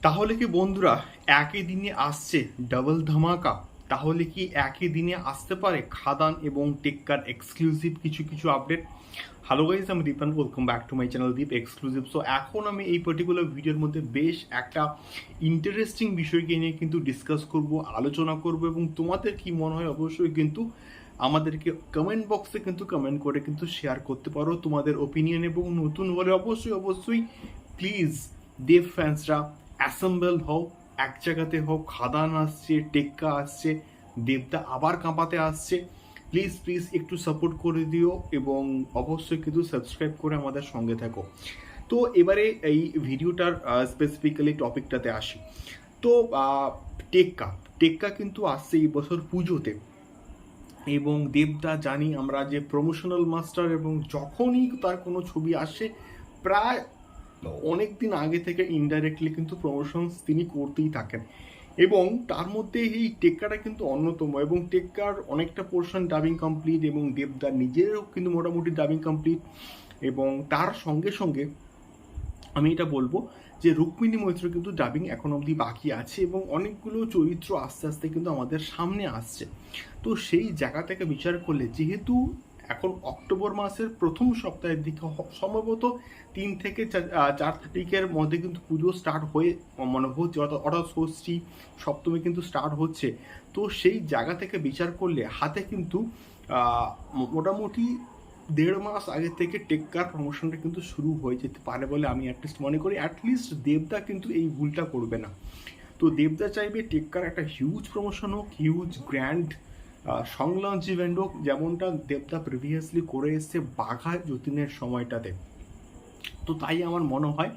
তাহলে কি বন্ধুরা একই দিনে আসছে ডাবল ধামাকা? তাহলে কি একই দিনে আসতে পারে খাদান এবং টেক্কার এক্সক্লুসিভ কিছু কিছু আপডেট? হ্যালো গাইস, আমি Dipan, welcome back to my channel Deep exclusive. So এখন আমি এই পার্টিকুলার ভিডিওর মধ্যে বেশ একটা ইন্টারেস্টিং বিষয়কে নিয়ে কিন্তু ডিসকাস করব, আলোচনা করব, এবং তোমাদের কি মনে হয় অবশ্যই কিন্তু আমাদেরকে কমেন্ট বক্সে কিন্তু কমেন্ট করে কিন্তু শেয়ার করতে পারো তোমাদের ওপিনিয়ন। এবং নতুন হলে অবশ্যই অবশ্যই প্লিজ দেব ফ্যান্সরা অ্যাসেম্বল হও, এক জায়গাতে হোক। খাদান আসছে, টেক্কা আসছে, দেবদা আবার কাঁপাতে আসছে। প্লিজ প্লিজ একটু সাপোর্ট করে দিও এবং অবশ্যই কিন্তু সাবস্ক্রাইব করে আমাদের সঙ্গে থাকো। তো এবারে এই ভিডিওটার স্পেসিফিক্যালি টপিকটাতে আসি। তো টেক্কা টেক্কা কিন্তু আসছে এই বছর পুজোতে, এবং দেবদা জানি আমরা যে প্রমোশনাল মাস্টার, এবং যখনই তার কোনো ছবি আসে প্রায় অনেক দিন আগে থেকে ইনডাইরেক্টলি কিন্তু প্রমোশনস তিনি করতেই থাকেন, এবং তার মধ্যে এই টেক্কাটা কিন্তু অন্যতম। এবং টেক্কার অনেকটা পোর্শন ডাবিং কমপ্লিট, এবং দেবদার নিজেরও কিন্তু মোটামুটি ডাবিং কমপ্লিট। এবং তার সঙ্গে সঙ্গে আমি এটা বলবো যে রুক্মিণী মৈত্র কিন্তু ডাবিং এখন অবধি বাকি আছে, এবং অনেকগুলো চরিত্র আস্তে আস্তে কিন্তু আমাদের সামনে আসছে। তো সেই জায়গা থেকে বিচার করলে, যেহেতু এখন অক্টোবর মাসের প্রথম সপ্তাহের দিকে সম্ভবত 3 থেকে 4 তারিখের মধ্যে কিন্তু পুজো স্টার্ট হয়ে মনে হচ্ছে, অর্থাৎ ষষ্ঠী সপ্তমী কিন্তু স্টার্ট হচ্ছে। তো সেই জায়গা থেকে বিচার করলে হাতে কিন্তু মোটামুটি 1.5 মাস আগে থেকে টেক্কার প্রমোশনটা কিন্তু শুরু হয়ে যেতে পারে বলে আমি অ্যাটলিস্ট মনে করি। অ্যাটলিস্ট দেবদা কিন্তু এই ভুলটা করবে না। তো দেবদা চাইবে টেক্কার একটা হিউজ প্রমোশন হোক, হিউজ গ্র্যান্ড সংলঞ্চ ইভেন্ট হোক, যেমনটা দেবদা প্রিভিয়াসলি করে এসছে বাঘা যতীনের সময়টাতে। তো তাই আমার মনে হয়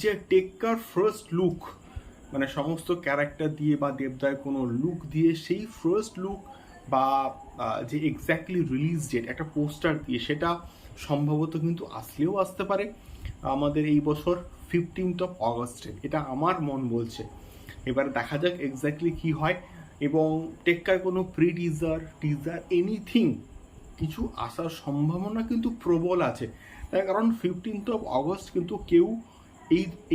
যে টেক্কার ফার্স্ট লুক, মানে সমস্ত ক্যারেক্টার দিয়ে বা দেবদার কোনো লুক দিয়ে, সেই ফার্স্ট লুক বা যে এক্স্যাক্টলি রিলিজ ডেট একটা পোস্টার দিয়ে, সেটা সম্ভবত কিন্তু আসলেও আসতে পারে আমাদের এই বছর 15 অগস্টে, এটা আমার মন বলছে। এবার দেখা যাক এক্স্যাক্টলি কি হয়। এবং টেক্কার কোনো প্রি টিজার টিজার এনিথিং কিছু আসার সম্ভাবনা কিন্তু প্রবল আছে। তার কারণ 15 অগস্ট কিন্তু কেউ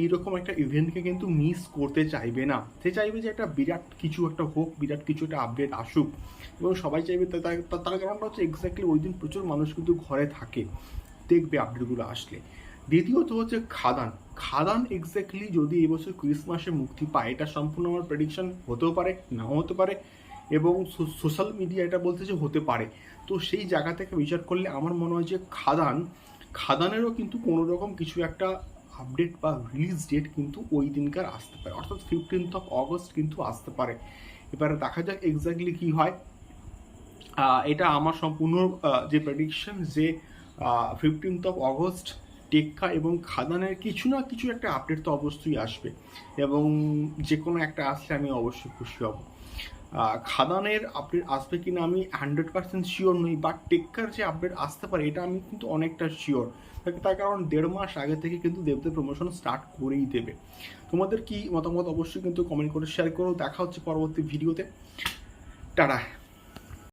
এইরকম একটা ইভেন্টকে কিন্তু মিস করতে চাইবে না। সে চাইবে যে একটা বিরাট কিছু একটা হোক, বিরাট কিছু একটা আপডেট আসুক, এবং সবাই চাইবে। তার কারণটা হচ্ছে এক্স্যাক্টলি ওই দিন প্রচুর মানুষ কিন্তু ঘরে থাকে, দেখবে আপডেটগুলো আসলে। দ্বিতীয়ত হচ্ছে খাদান। খাদান এক্স্যাক্টলি যদি এবছর ক্রিসমাসে মুক্তি পায়, এটা সম্পূর্ণ আমার প্রেডিকশন হতেও পারে, নাও হতে পারে, এবং সোশ্যাল মিডিয়া এটা বলতে যে হতে পারে। তো সেই জায়গা থেকে বিচার করলে আমার মনে হয় যে খাদানেরও কিন্তু কোনো রকম কিছু একটা আপডেট বা রিলিজ ডেট কিন্তু ওই দিনকার আসতে পারে, অর্থাৎ 15 অগস্ট কিন্তু আসতে পারে। এবারে দেখা যাক এক্স্যাক্টলি কি হয়। এটা আমার সম্পূর্ণ যে প্রেডিকশন যে 15 অগস্ট টেক্কা এবং খাদানের কিছু না কিছু একটা আপডেট তো অবশ্যই আসবে, এবং যে কোনো একটা আসলে আমি অবশ্যই খুশি হব। খাদানের আপডেট আসবে কিনা আমি 100% শিওর নই, বাট টেক্কার যে আপডেট আসতে পারে এটা আমি কিন্তু অনেকটা শিওর। তার কারণ 1.5 মাস আগে থেকে কিন্তু দেবদের প্রমোশন স্টার্ট করেই দেবে। তোমাদের কি মতামত অবশ্যই কিন্তু কমেন্ট করে শেয়ার করো। দেখা হচ্ছে পরবর্তী ভিডিওতে। টাটা।